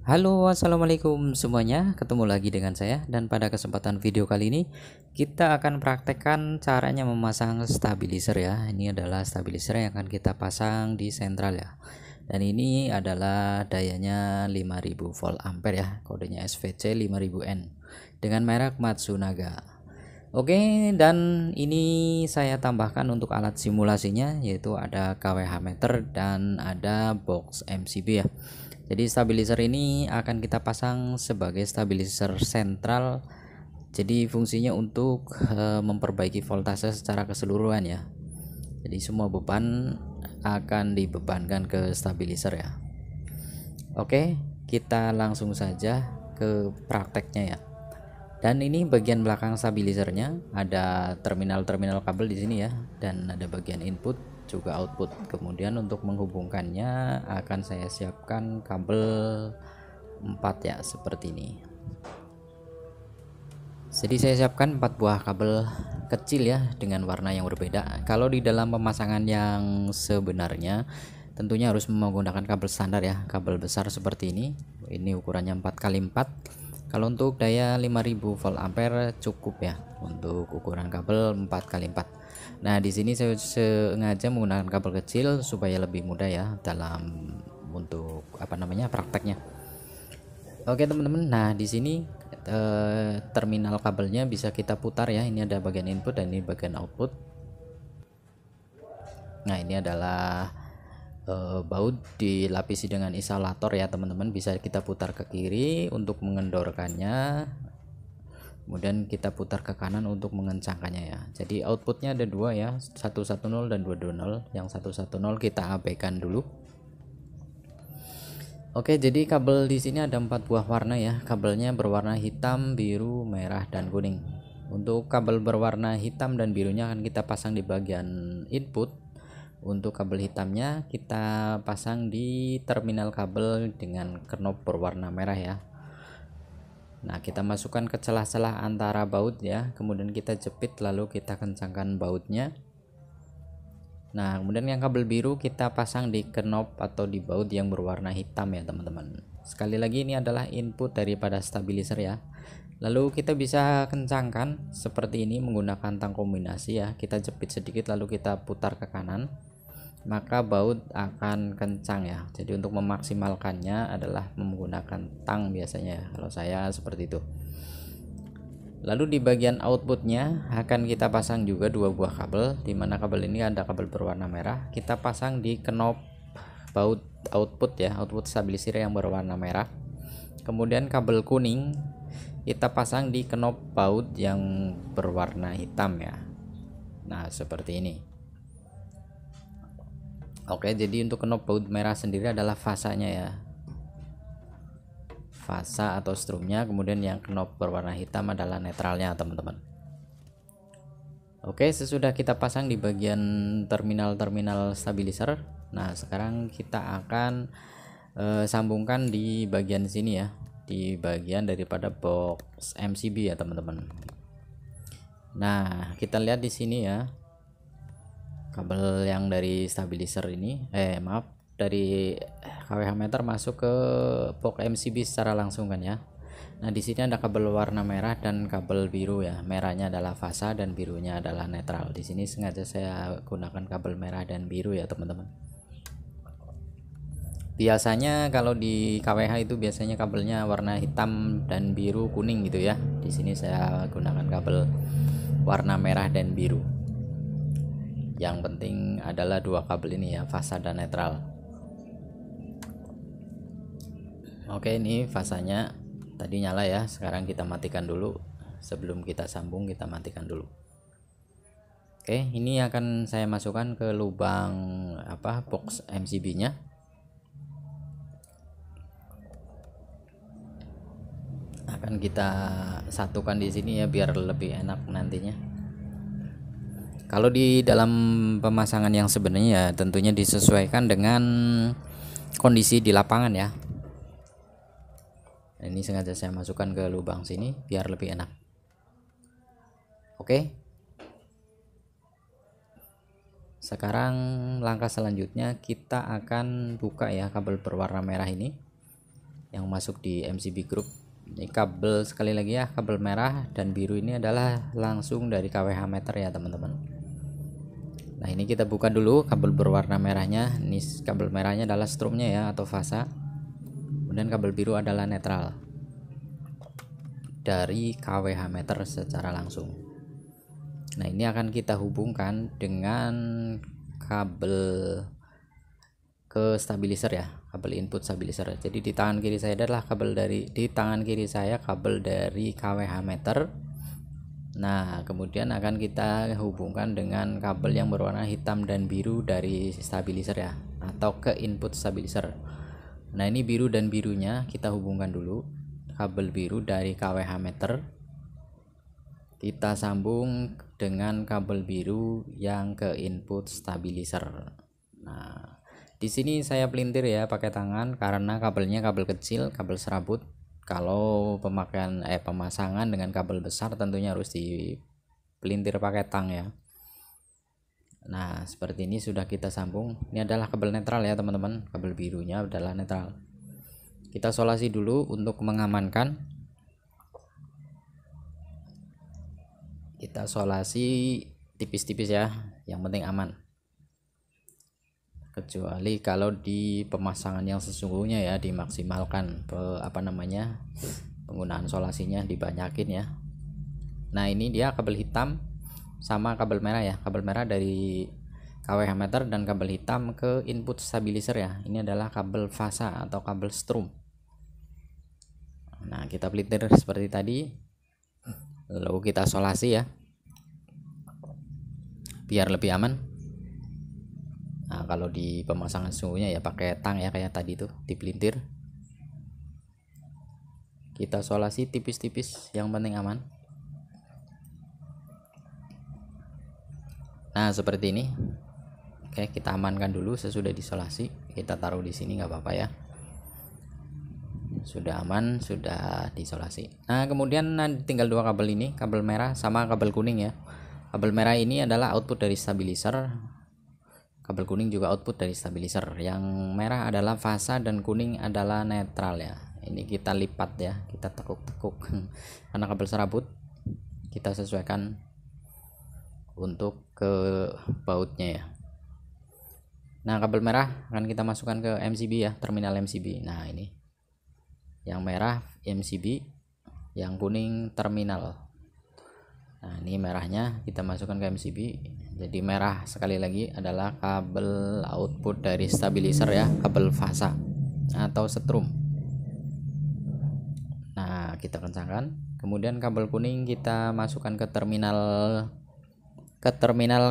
Halo, assalamualaikum semuanya. Ketemu lagi dengan saya, dan pada kesempatan video kali ini kita akan praktekkan caranya memasang stabilizer ya. Ini adalah stabilizer yang akan kita pasang di sentral ya. Dan ini adalah dayanya 5000 volt ampere ya. Kodenya SVC 5000N dengan merek Matsunaga. Oke, dan ini saya tambahkan untuk alat simulasinya, yaitu ada KWH meter dan ada box MCB ya. Jadi stabilizer ini akan kita pasang sebagai stabilizer sentral. Jadi fungsinya untuk memperbaiki voltase secara keseluruhan ya. Jadi semua beban akan dibebankan ke stabilizer ya. Oke, kita langsung saja ke prakteknya ya. Dan ini bagian belakang stabilizernya, ada terminal-terminal kabel di sini ya, dan ada bagian input juga output. Kemudian untuk menghubungkannya akan saya siapkan kabel 4 ya, seperti ini. Jadi saya siapkan 4 buah kabel kecil ya, dengan warna yang berbeda. Kalau di dalam pemasangan yang sebenarnya tentunya harus menggunakan kabel standar ya, kabel besar seperti ini. Ini ukurannya 4x4. Kalau untuk daya 5000 volt ampere cukup ya untuk ukuran kabel 4x4. Nah, di sini saya sengaja menggunakan kabel kecil supaya lebih mudah ya dalam untuk prakteknya. Oke teman-teman, nah di sini terminal kabelnya bisa kita putar ya. Ini ada bagian input dan ini bagian output. Nah, ini adalah baut dilapisi dengan isolator ya teman-teman. Bisa kita putar ke kiri untuk mengendorkannya, kemudian kita putar ke kanan untuk mengencangkannya ya. Jadi outputnya ada dua ya, 110 dan 220. Yang 110 kita abaikan dulu. Oke, jadi kabel di sini ada 4 buah warna ya. Kabelnya berwarna hitam, biru, merah, dan kuning. Untuk kabel berwarna hitam dan birunya akan kita pasang di bagian input. Untuk kabel hitamnya kita pasang di terminal kabel dengan knob berwarna merah ya. Nah, kita masukkan ke celah-celah antara baut ya, kemudian kita jepit lalu kita kencangkan bautnya. Nah, kemudian yang kabel biru kita pasang di knob atau di baut yang berwarna hitam ya teman-teman. Sekali lagi, ini adalah input daripada stabilizer ya. Lalu kita bisa kencangkan seperti ini menggunakan tang kombinasi ya. Kita jepit sedikit lalu kita putar ke kanan, maka baut akan kencang ya. Jadi untuk memaksimalkannya adalah menggunakan tang biasanya ya, kalau saya seperti itu. Lalu di bagian outputnya akan kita pasang juga 2 buah kabel, dimana kabel ini ada kabel berwarna merah. Kita pasang di knob baut output ya, output stabilizer yang berwarna merah. Kemudian kabel kuning kita pasang di knob baut yang berwarna hitam ya. Nah, seperti ini. Oke, jadi untuk knob baut merah sendiri adalah fasanya ya, fasa atau strumnya. Kemudian yang knob berwarna hitam adalah netralnya teman-teman. Oke, sesudah kita pasang di bagian terminal-terminal stabilizer, nah sekarang kita akan sambungkan di bagian sini ya, di bagian daripada box MCB ya teman-teman. Nah, kita lihat di sini ya, kabel yang dari stabilizer ini dari KWH meter masuk ke box MCB secara langsung kan ya. Nah, di sini ada kabel warna merah dan kabel biru ya. Merahnya adalah fasa dan birunya adalah netral. Di sini sengaja saya gunakan kabel merah dan biru ya teman-teman. Biasanya kalau di KWH itu biasanya kabelnya warna hitam dan biru kuning gitu ya. Di sini saya gunakan kabel warna merah dan biru. Yang penting adalah 2 kabel ini ya, fasa dan netral. Oke, ini fasanya tadi nyala ya. Sekarang kita matikan dulu. Sebelum kita sambung, kita matikan dulu. Oke, ini akan saya masukkan ke lubang box MCB nya. Akan kita satukan di sini ya biar lebih enak nantinya. Kalau di dalam pemasangan yang sebenarnya ya tentunya disesuaikan dengan kondisi di lapangan ya. Nah, ini sengaja saya masukkan ke lubang sini biar lebih enak. Oke. Sekarang langkah selanjutnya kita akan buka ya kabel berwarna merah ini. yang masuk di MCB group. Ini kabel, sekali lagi ya, kabel merah dan biru ini adalah langsung dari KWH meter ya teman-teman. Nah ini kita buka dulu kabel berwarna merahnya. Ini kabel merahnya adalah strumnya ya, atau fasa. Kemudian kabel biru adalah netral dari KWH meter secara langsung. Nah ini akan kita hubungkan dengan kabel ke stabilizer ya, kabel input stabilizer. Jadi di tangan kiri saya adalah kabel dari kabel dari KWH meter. Nah kemudian akan kita hubungkan dengan kabel yang berwarna hitam dan biru dari stabilizer ya, atau ke input stabilizer. Nah ini biru dan birunya kita hubungkan dulu. Kabel biru dari KWH meter kita sambung dengan kabel biru yang ke input stabilizer. Nah di sini saya pelintir ya pakai tangan karena kabelnya kabel kecil, kabel serabut. Kalau pemasangan dengan kabel besar tentunya harus dipelintir pakai tang ya. Nah seperti ini sudah kita sambung. Ini adalah kabel netral ya teman-teman, kabel birunya adalah netral. Kita solasi dulu untuk mengamankan. Kita solasi tipis-tipis ya, yang penting aman. Kecuali kalau di pemasangan yang sesungguhnya ya, dimaksimalkan penggunaan solasinya, dibanyakin ya. Nah ini dia kabel hitam sama kabel merah ya, kabel merah dari KWH meter dan kabel hitam ke input stabilizer ya. Ini adalah kabel fasa atau kabel strum. Nah kita pelintir seperti tadi, lalu kita solasi ya biar lebih aman. Nah kalau di pemasangan sesungguhnya ya pakai tang ya, kayak tadi tuh dipelintir. Kita solasi tipis-tipis, yang penting aman. Nah seperti ini. Oke, kita amankan dulu sesudah disolasi. Kita taruh di sini nggak apa-apa ya. Sudah aman, sudah disolasi. Nah kemudian tinggal dua kabel ini, kabel merah sama kabel kuning ya. Kabel merah ini adalah output dari stabilizer, kabel kuning juga output dari stabilizer. Yang merah adalah fasa dan kuning adalah netral ya. Ini kita lipat ya, kita tekuk-tekuk karena kabel serabut. Kita sesuaikan untuk ke bautnya ya. Nah kabel merah akan kita masukkan ke MCB ya, terminal MCB. Nah ini yang merah MCB, yang kuning terminal. Nah ini merahnya kita masukkan ke MCB. Jadi merah sekali lagi adalah kabel output dari stabilizer ya, kabel fasa atau setrum. Nah kita kencangkan. Kemudian kabel kuning kita masukkan ke terminal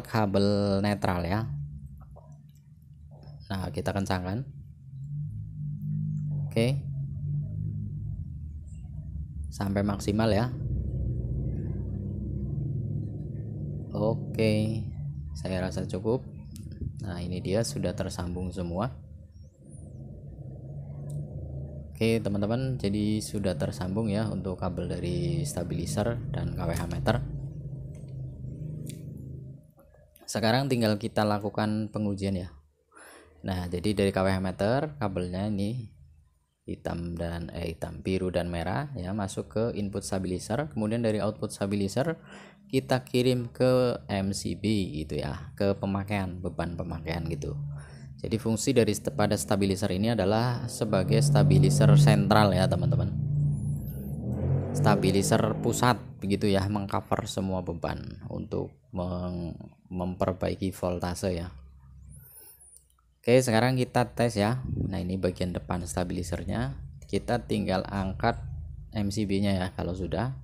kabel netral ya. Nah kita kencangkan. Oke, sampai maksimal ya. Oke, saya rasa cukup. Nah ini dia sudah tersambung semua. Oke teman-teman, jadi sudah tersambung ya untuk kabel dari stabilizer dan KWH meter. Sekarang tinggal kita lakukan pengujian ya. Nah jadi dari KWH meter kabelnya ini hitam biru dan merah ya, masuk ke input stabilizer. Kemudian dari output stabilizer kita kirim ke MCB gitu ya, ke pemakaian, beban pemakaian gitu. Jadi fungsi pada stabilizer ini adalah sebagai stabilizer sentral ya teman-teman, stabilizer pusat begitu ya, mengcover semua beban untuk memperbaiki voltase ya. Oke sekarang kita tes ya. Nah ini bagian depan stabilizernya, kita tinggal angkat MCB nya ya. Kalau sudah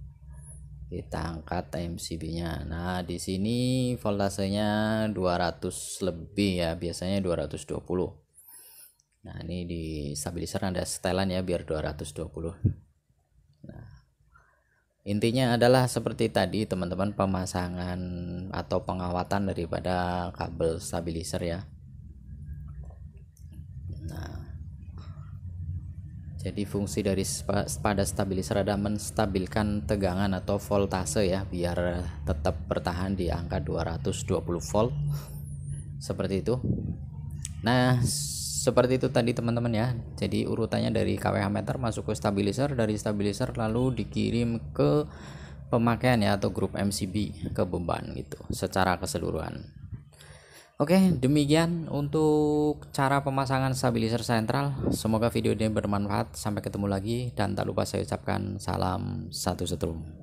kita angkat MCB nya. Nah di sini voltasenya 200 lebih ya, biasanya 220. Nah ini di stabilizer ada setelan ya biar 220. Nah intinya adalah seperti tadi teman-teman, pemasangan atau pengawatan daripada kabel stabilizer ya. Nah jadi fungsi dari pada stabilizer ada menstabilkan tegangan atau voltase ya, biar tetap bertahan di angka 220 volt seperti itu. Nah seperti itu tadi teman-teman ya. Jadi urutannya dari kWh meter masuk ke stabilizer, dari stabilizer lalu dikirim ke pemakaian ya atau grup MCB ke beban gitu secara keseluruhan. Oke, demikian untuk cara pemasangan stabilizer sentral. Semoga video ini bermanfaat. Sampai ketemu lagi dan tak lupa saya ucapkan salam satu setrum.